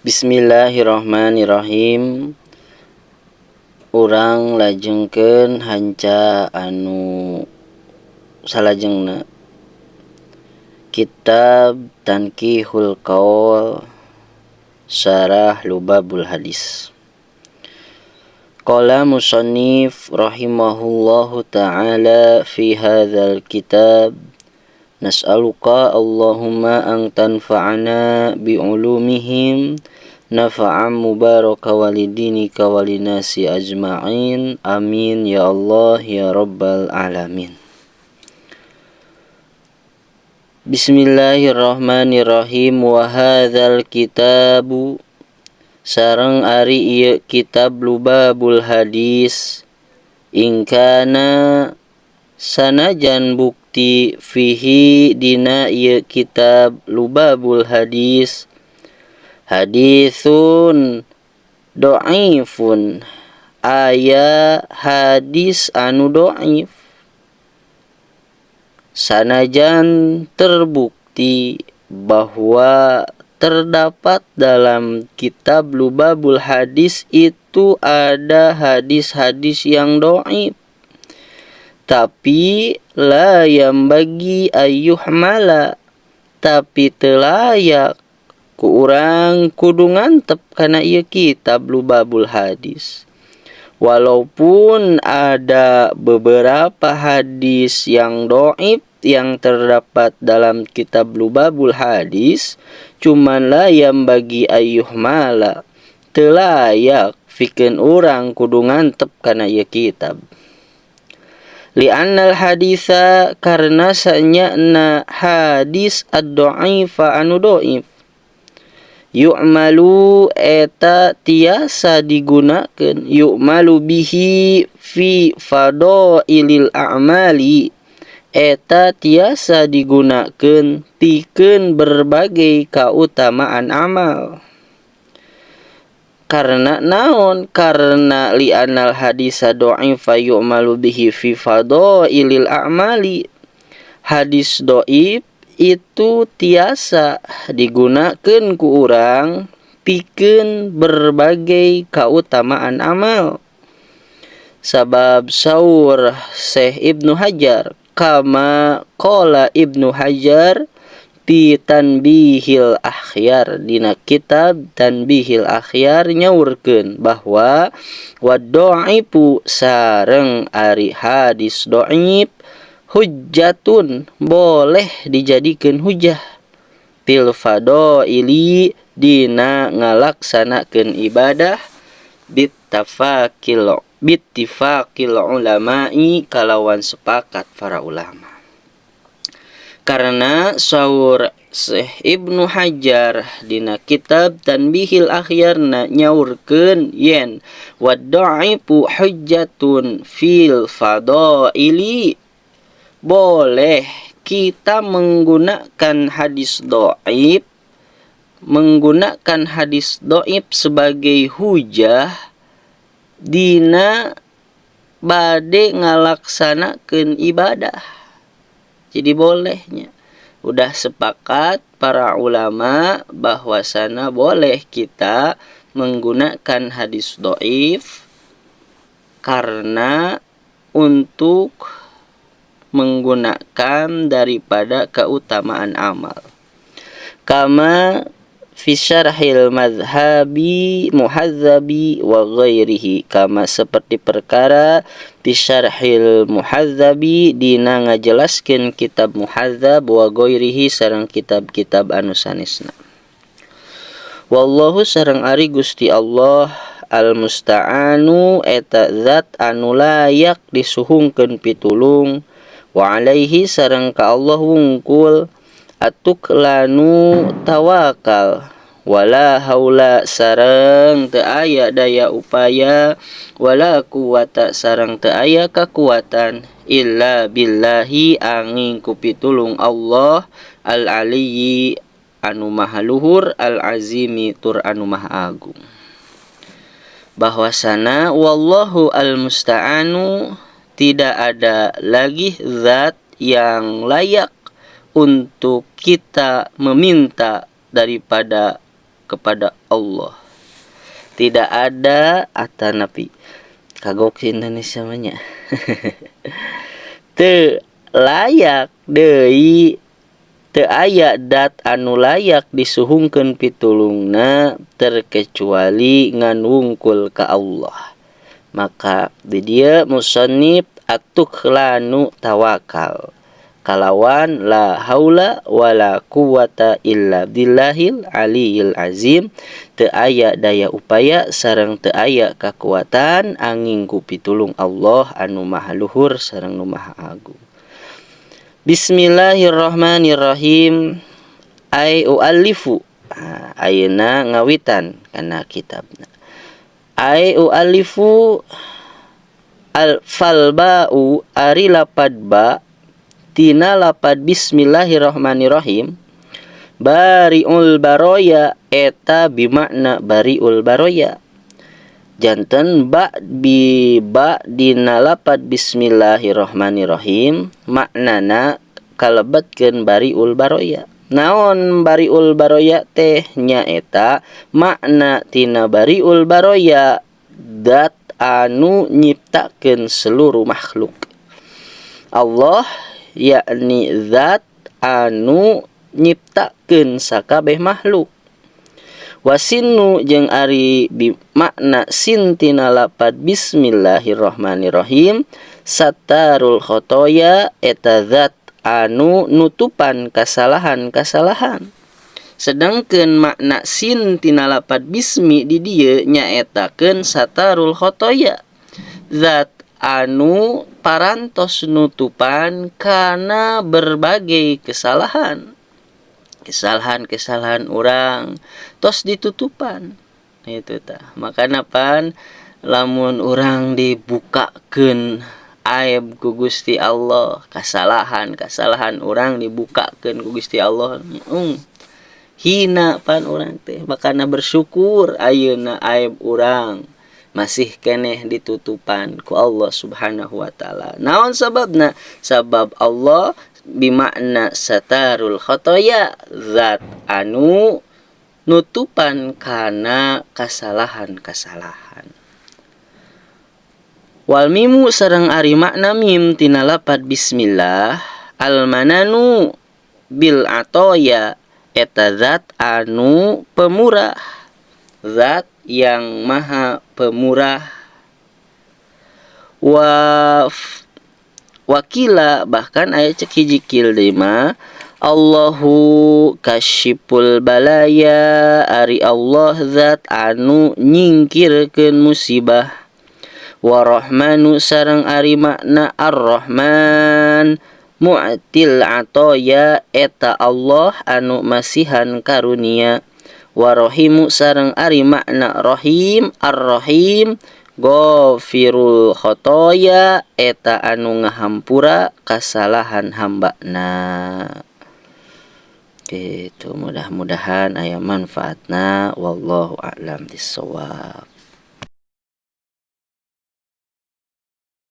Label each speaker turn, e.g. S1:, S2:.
S1: Bismillahirrahmanirrahim. Urang lajengkeun hanca anu salajengna Kitab Tanqihul Qaul Syarah Lubabul Hadis. Qala musannif rahimahullahu ta'ala fi hadzal kitab, nas'aluka Allahumma an tanfa'ana bi'ulumihim nafa'an mubaraka walidinika walinasi ajma'in, amin ya Allah ya rabbal alamin. Bismillahirrahmanirrahim. Wa hadzal kitabu, sareng ari ieu kitab Lubabul Hadis, ingkana sanajan bukti fihi dina ieu kitab Lubabul Hadis hadisun dhaifun, aya hadis anu dhaif. Sanajan terbukti bahwa terdapat dalam kitab Lubabul Hadis itu ada hadis-hadis yang dhaif, tapi la yambagi ayyuhmala, tapi teu layak ku urang kudu ngantep kana ieu kitab Lubabul Hadis. Walaupun ada beberapa hadis yang dhaif yang terdapat dalam kitab Lubabul Hadis, cuman la yambagi ayyuhmala, teu layak pikeun urang kudu ngantep kana ieu kitab. Li'annal haditha, karena sanyana hadis ad-dha'ifa anu dhaif, yu'malu eta tiasa digunakeun, yu'malu bihi fi fadailil a'mali, eta tiasa digunakeun pikeun berbagai kautamaan amal. Karena naon? Karena li'annal hadisa dha'ifa yu'malu bihi fi fadailil a'mali, hadis dhaif itu tiasa digunakeun ku urang pikeun berbagai kautamaan amal. Sabab saur Syekh Ibnu Hajar, kama qala Ibnu Hajar fi Tanbihil Akhyar, dina kitab Tanbihil Akhyar nyaurkeun bahwa wadha'ifu, sareng ari hadis dhaif, hujjatun, boleh dijadikeun hujjah, fil fadaili, dina ngalaksanakeun ibadah, bittifaqil ulama'i, kalawan sepakat para ulama. Karena saur Syekh Ibnu Hajar dina kitab Tanbihil Akhyarna nyaurkeun yen wadha'ifu hujjatun fil fadaili, boleh kita menggunakan hadis dhaif, sebagai hujah dina bade ngalaksanakeun ibadah. Jadi bolehnya, udah sepakat para ulama bahwasana boleh kita menggunakan hadis dhaif karena untuk menggunakan daripada keutamaan amal. Kama fi syarhil madhhabi muhadzabi wa ghairihi, kama seperti perkara fi syarhil muhadzabi, dina ngajelaskeun kitab muhadzab, wa ghairihi, sareng kitab-kitab anu sanesna. Wallahu, sareng ari Gusti Allah, al musta'anu, eta zat anu layak disuhungkeun pitulung, wa alaihi, sareng ka Allah wungkul, atuklanu tawakal, wala haula, sareng teu aya daya upaya, wala quwata, sareng teu aya kakuatan, illa billahi, angin ku pitulung Allah, al aliyyi, anu maha luhur, al azimi, tur anu maha agung. Bahwasana wallahu al musta'anu, tidak ada lagi zat yang layak untuk kita meminta daripada kepada Allah. Tidak ada atanapi kagok Indonesia banyak. Teu layak deui teu aya dat anu layak disuhungkeun pitulungna terkecuali ngan wungkul ka Allah. Maka di dieu musannif at-tukhlanu tawakal. Kalawan la haula wala quwata illa billahil aliyil azim, teu aya daya upaya sareng teu aya kakuatan angin ku pitulung Allah anu maha luhur sareng nu maha agung. Bismillahirrahmanirrahim. Ai ualifu. Ayeuna ngawitan kana kitabna. Ai ualifu al-falba'u ari lapad ba tina lapad bismillahirrahmanirrahim. Bari'ul baroya eta bimakna bari'ul baroya. Janten ba dina lapad bismillahirrahmanirrahim maknana kalebetkeun bari'ul baroya. Naon bari'ul baroya teh nyaeta makna tina bari'ul baroya dat anu nyiptakeun seluruh makhluk. Allah yakni zat anu nyiptakeun sakabeh makhluk. Wasinnu jeung ari makna sin tina lapad bismillahirrahmanirrahim satarul khotoya eta zat anu nutupan kasalahan-kasalahan. Sedangkeun makna sin tina lapad bismi di dieu nyaetakeun satarul khotoya zat anu parantos nutupan kana berbagai kesalahan urang tos ditutupan itu tah. Makana pan lamun urang dibukakeun aib ku Gusti Allah, kasalahan urang dibukakeun ku Gusti Allah, hina pan urang teh makana bersyukur ayeuna aib urang masih keneh ditutupan ku Allah Subhanahu wa taala. Naon sababna? Sabab Allah bimakna satarul khotoya zat anu nutupan kana kasalahan-kasalahan. Wal mimu sareng ari makna mim tina lapad bismillah al mananu bil atoya eta zat anu pemurah, zat yang maha pemurah. Wakila bahkan aya cek hiji kil deui mah Allahu kasyiful balaya, ari Allah zat anu nyingkirkeun musibah. Warahmanu sareng ari makna ar-rahman mu'til atoya eta Allah anu masihan karunia. Warahimu sareng ari makna rahim ar-rahim ghafirul khotoya eta anu ngahampura kasalahan hambana. Itu mudah-mudahan aya manfaatna wallahu a'lam bissawab.